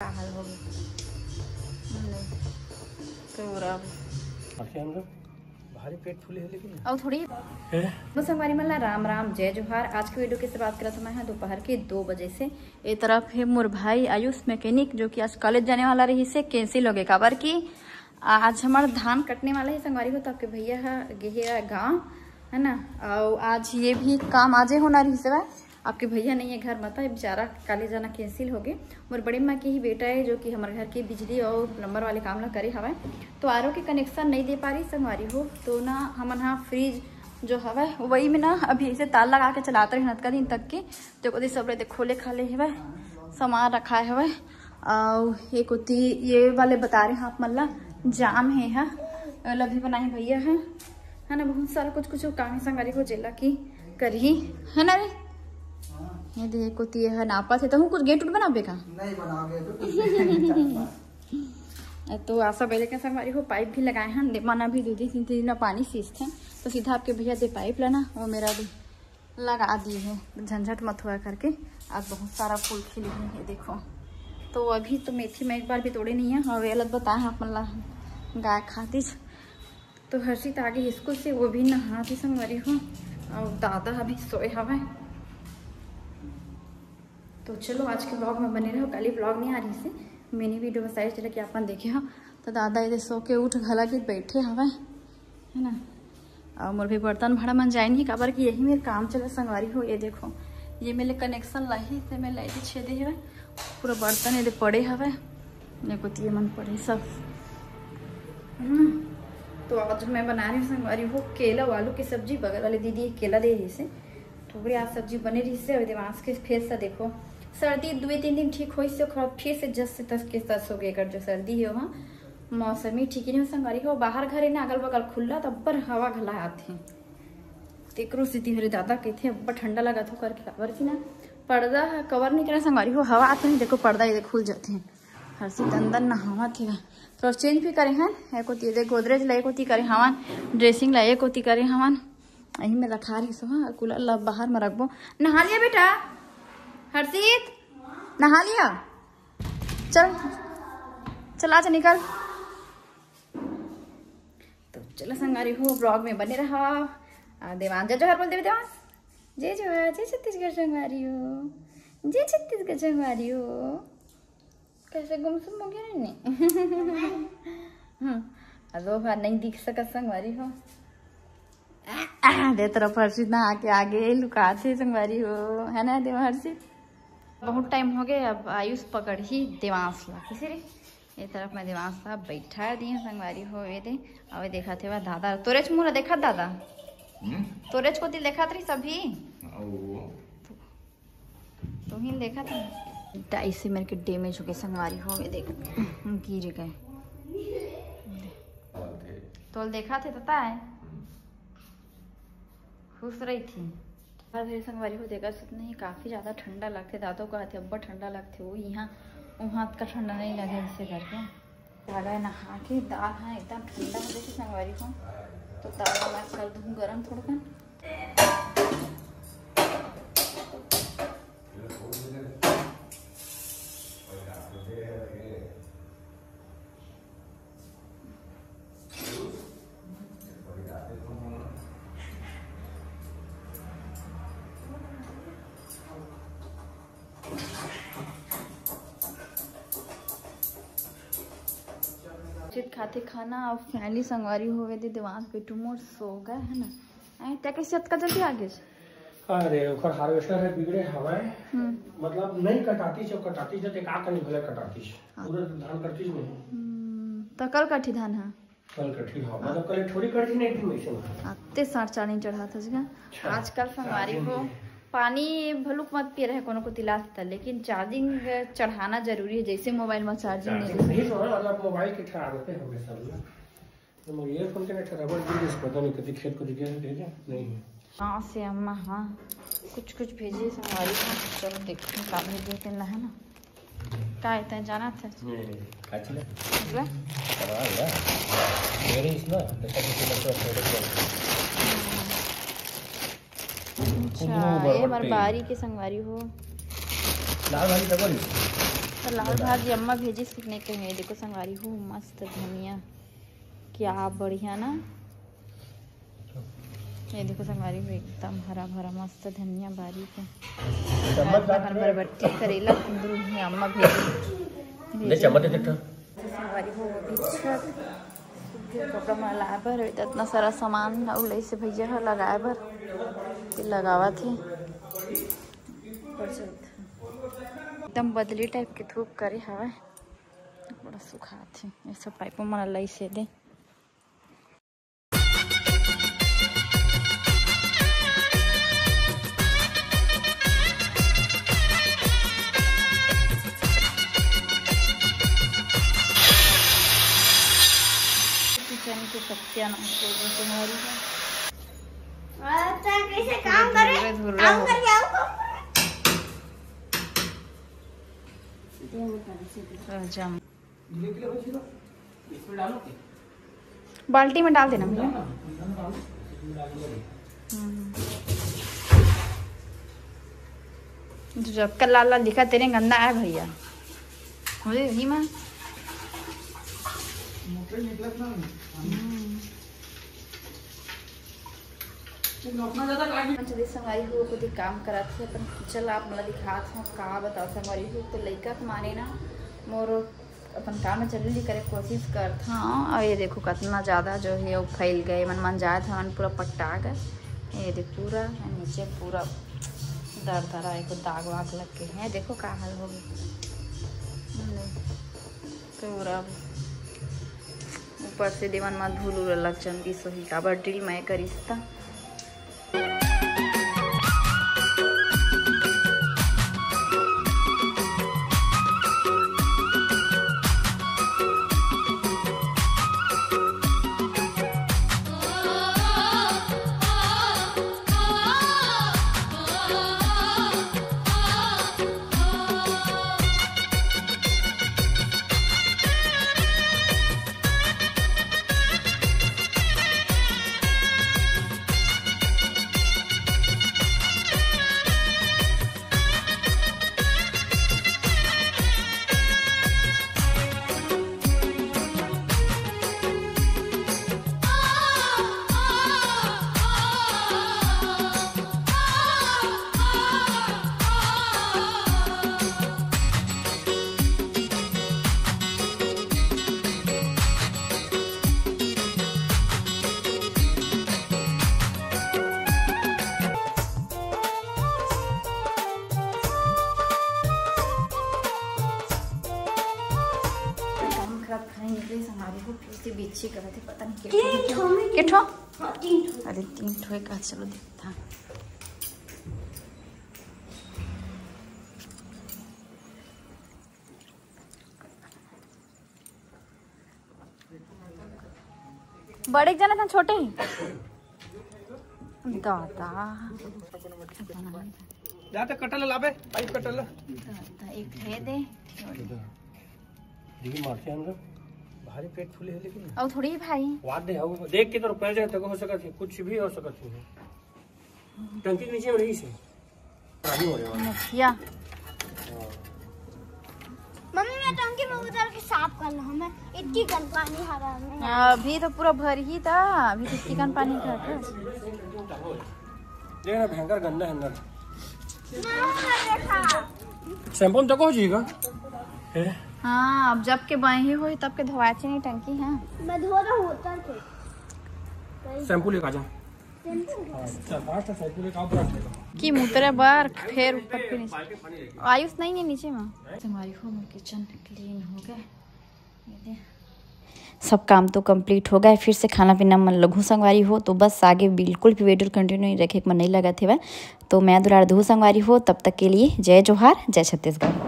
हाल हो भारी पेट फूले है लेकिन और थोड़ी बस हमारी मल्ला राम राम जय जोहार। आज की वीडियो की शुरुआत का समय है दोपहर के 2 बजे से। एक तरफ है मोर भाई आयुष मैकेनिक जो कि आज कॉलेज जाने वाला रही से कैंसिल हो गए खबर की आज हमारा धान कटने वाला है संगवारी हो। तो आपके भैया है गे गाँव है ना। और आज ये भी काम आज होना रही से आपके भैया नहीं है घर मत है बेचारा कॉलेज जाना कैंसिल हो गए। मोर बड़ी माँ के ही बेटा है जो कि हमारे घर की बिजली और प्लम्बर वाले काम ला करे हवा तो आर के कनेक्शन नहीं दे पा रही संगवारी हो। तो ना हमन हाँ फ्रिज जो हवा वही में ना अभी ऐसे तार लगा के चलाते रहे नतका दिन तक के तो कभी सब रहते खोले खाले है सामान रखा है। और एक होती ये वाले बता रहे हैं आप मल्ला जाम है लभी बनाए भैया है ना। बहुत सारा कुछ कुछ काम संगवारी हो जेला की करी है ना रे। ये देखो है नापा थे तो कुछ गेट उट बनाबे का नहीं बनाओगे तो आशा पहले क्या संगवारी हो पाइप भी लगाए हैं देवाना भी 2-3 दिन पानी सींचते हैं तो सीधा आपके भैया दे पाइप लेना वो मेरा भी लगा दिए है झंझट मत हुआ करके। आज बहुत सारा फूल खिले हैं ये देखो। तो अभी तो मेथी में एक बार भी तोड़े नहीं है और ये अलग बताए आप मतलब गाय खाती तो हर्षित आगे स्कूल से वो भी नहाती संगवारी हो और दादा अभी सोए हवा। तो चलो आज के ब्लॉग में बने रहो कल ही ब्लॉग नहीं आ रही से मैंने वीडियो बताई चला कि अपन देखे हो। तो दादा ये सो के उठ घला के बैठे हवा है ना। और मोर भी बर्तन भाड़ा मन जाए नहीं काबर कि यही मेरे काम चले संगवारी हो। ये देखो ये मेरे कनेक्शन लाई थे मैं लाई छेदे है पूरा बर्तन ये पड़े हवा को ये मन पड़े सब तो आज मैं बना रही हूँ संगवारी हो केला आलू की सब्जी। बगल वाले दीदी केला दे रही से थोड़ी आज सब्जी बने रही से दिमाग के फेस से देखो सर्दी 2-3 दिन ठीक हो फिर से 10 से 10 के 10 हो गए अगर जो सर्दी है वहाँ मौसमी ठीक ही नहीं संगवारी हो। बाहर घर ना अगल बगल खुला तो अब्बर हवा घला आते हैं तेकरो स्थिति मेरे दादा कहते अब्बर ठंडा लगा था करके खबर की ना पर्दा कवर नहीं करा संगवारी हो हवा आते हैं देखो पर्दा ये खुल जाते हैं हर सी अंदर नहावा थे तो चेंज भी करे हैं एक होती है गोदरेज लाए होती करे हवन ड्रेसिंग लाए होती करे हवन यही में रखा रही सो कूलर बाहर में रखबो। नहा लिया बेटा हर्षित नहा लिया चल चला जा निकल। तो चलो संगवारी हो ब्लॉग में बने रहा। देवान जय जोहार बोल देवे देवान जय जोहार जय छत्तीसगढ़ संगवारी हो जय छत्तीसगढ़ संगवारी हो। कैसे गुमसुम हो गया नहीं दो बार नहीं दिख सका संगवारी हो दे तरफ हर्षित ना आके आगे लुका थे संगवारी हो है ना देवा हर्षित। बहुत टाइम हो गया अब आयुष पकड़ ही देवांश ला किसी रे ये तरफ मैं देवांश साहब बैठा दिए संगवारी हो ये दे अब देखा थे वह दादा तोरेच मुँह देखा दादा तोरेच को दिल देखा थी सभी तो ही देखा था टाई से मेरे के डैमेज हो गए संगवारी हो ये देख गिर गए तो देखा थे पता है खुश रही थी संगवारी हो देखा नहीं काफ़ी ज़्यादा ठंडा लगते दादों का हाथ अब्बा ठंडा लगते वो यहाँ वहाँ का ठंडा नहीं लगे इससे करके लगा नहा के दाल हाँ एकदम ठंडा हो जाती संगवारी हो। तो दाल मैं कर दूँ गर्म थोड़ा खाते खाना और फैमिली संगवारी हो गए थे दिमाग पे टूमोर सो गए है ना त्या कैसे का जल्दी आगे अरे ओकर हार्वेस्टर है बिगड़े हवाए मतलब नहीं कटाती जो कटाती जो का कनी भले कटाती पूरा धान कटती नहीं तो कल कठी धान है कल कठी हां मतलब कल थोड़ी कटी नहीं थी वैसे आते 4.5 चढ़ा था जगह आजकल संगवारी हो पानी भलुक मत पिए रहे कोनो को तिलाता लेकिन चार्जिंग चढ़ाना जरूरी है जैसे मोबाइल में चार्जिंग नहीं मतलब मोबाइल के ठहराते हो गए सब तो ईयरफोन के ठहरावर दी पता नहीं कति खेत को दिखे भेजे नहीं हां से अम्मा हां कुछ भेजे संगवारी चलो देखते हैं का भेजे के ना है ना का इतना जाना था का चले करवा या मेरे इसना अच्छा ये बार बारी के संगवारी हो दाल भाजी डबल तो लाल भाजी अम्मा भेजी सीखने के हैं। देखो संगवारी हो मस्त धनिया क्या बढ़िया ना। ये देखो संगवारी हो एकदम हरा भरा मस्त धनिया बारीक है। बरबट्टी करेला कुंदरू है अम्मा भेजी संगवारी हो कपड़ा में लगाए बर इतना सारा सामान अउ से भैया ह लगाए बर लगावा थे। एकदम बदली टाइप के धूप करे हवा बड़ा सुखा थे। ये सब पाइप मन लाई से दे के सब्जियां कैसे काम करे बाल्टी में डाल देना भैया। जब कल लाल लाल दिखा तेरे गंदा है भैया मुझे ही मां संगवारी हो कुछ काम करा थे अपन चल आप मला दिखात हो का बताओ संगवारी हो तो लइका के माने ना मोर अपन काम में जल्दी करे कोशिश करत हाँ। और ये देखो कितना ज़्यादा जो है वो फैल गए मन जाए था मन पूरा पट्टा गए। ये देखो पूरा नीचे पूरा दर दरा एक दाग वाग लग के हैं। देखो का हाल हो गया पूरा ऊपर से देवन में धूल उल लग चंदी सही काबर ड्रिल मैं करिस्ता। बीची करे थे पता नहीं के ठो अरे 3 ठो का चलो देखता। बड़े जाना था छोटे ही दादा जाते कटल लाबे पाइप कटल दादा एक है दे दी मारते हम भारी पेट फूले है लेकिन और थोड़ी भाई वाद दे आओ देख के तो रुपया जाए तो हो सकत है कुछ भी हो सकत है। टंकी के नीचे में रही से पानी हो रहा है मुखिया मम्मी मैं टंकी में उतर के साफ कर लूं मैं इतनी गंदा पानी आ रहा है। अभी तो पूरा भर ही था अभी तो इतनी गंदा पानी था देखना भयंकर गंदा है अंदर देखा शैम्पू में तो हो जाएगा हाँ अब जब के बहे हो तब के धोआ नहीं टंकी है मैं धो रहा हूं उतर के शैम्पू लेकर जा चल फास्ट शैम्पू लेकर आओ की मुतरे बार फिर ऊपर पे नीचे आयुष नहीं है नीचे में हमारी होम किचन क्लीन हो गया सब काम तो कंप्लीट हो गए। फिर से खाना पीना मन लघु संगवारी हो तो बस आगे बिल्कुल भी वीडियो कंटिन्यू रखे मन नहीं लगा थे वह तो मैं दुलार दहू संगवारी हो तब तक के लिए जय जोहार जय छत्तीसगढ़।